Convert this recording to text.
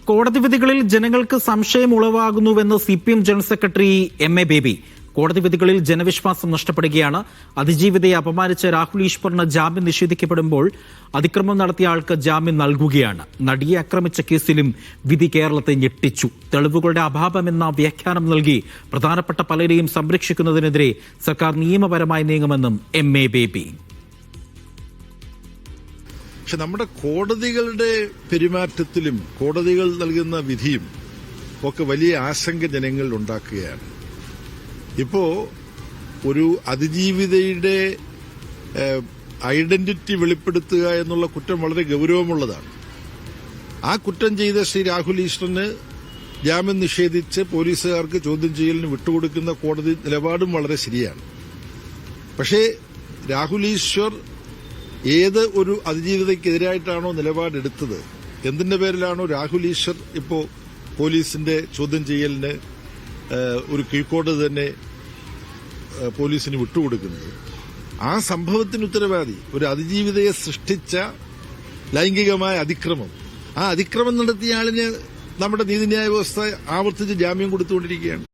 കോടതി വിധികളിൽ ജനങ്ങൾക്ക് സംശയം ഉളവാകുന്നുവെന്ന് CPM general secretary MA baby. കോടതി വിധികളിൽ ജനവിശ്വാസം നഷ്ടപ്പെടുകയാണ്. അതിജീവിതയെ അപമാനിച്ച രാഹുൽ ഈശ്വറിന് ജാമ്യം നിഷേധിക്കപ്പെടുമ്പോൾ അതിക്രമം നടത്തിയ ആൾക്ക് ജാമ്യം നൽകുകയാണ്. നടിയെ ആക്രമിച്ച കേസിലും വിധി കേരളത്തെ ഞെട്ടിച്ചു. തെളിവുകളുടെ അഭാവമെന്ന വ്യാഖ്യാനം നൽകി പ്രധാനപ്പെട്ട പലരെയും സംരക്ഷിക്കുന്നതിനെതിരെ സർക്കാർ നിയമപരമായി നീങ്ങുമെന്നും MA ബേബി. പക്ഷെ നമ്മുടെ കോടതികളുടെ പെരുമാറ്റത്തിലും കോടതികൾ നൽകുന്ന വിധിയും ഒക്കെ വലിയ ആശങ്ക ജനങ്ങളിൽ ഉണ്ടാക്കുകയാണ്. ഇപ്പോ ഒരു അതിജീവിതയുടെ ഐഡന്റിറ്റി വെളിപ്പെടുത്തുക എന്നുള്ള കുറ്റം വളരെ ഗൌരവമുള്ളതാണ്. ആ കുറ്റം ചെയ്ത ശ്രീ രാഹുൽ ഈശ്വറിന് ജാമ്യം നിഷേധിച്ച് പോലീസുകാർക്ക് ചോദ്യം ചെയ്യലിന് വിട്ടുകൊടുക്കുന്ന കോടതി നിലപാടും വളരെ ശരിയാണ്. പക്ഷേ രാഹുൽ ഈശ്വർ ഏത് ഒരു അതിജീവിതയ്ക്കെതിരായിട്ടാണോ നിലപാടെടുത്തത്, എന്തിന്റെ പേരിലാണോ രാഹുൽ ഈശ്വർ ഇപ്പോൾ പോലീസിന്റെ ചോദ്യം ചെയ്യലിന് ഒരു കീഴ്ക്കോടതി തന്നെ പോലീസിന് വിട്ടുകൊടുക്കുന്നത്, ആ സംഭവത്തിന് ഉത്തരവാദി ഒരു അതിജീവിതയെ സൃഷ്ടിച്ച ലൈംഗികമായ അതിക്രമം, ആ അതിക്രമം നടത്തിയ ആളിന് നമ്മുടെ നീതിന്യായ വ്യവസ്ഥ ആവർത്തിച്ച് ജാമ്യം കൊടുത്തുകൊണ്ടിരിക്കുകയാണ്.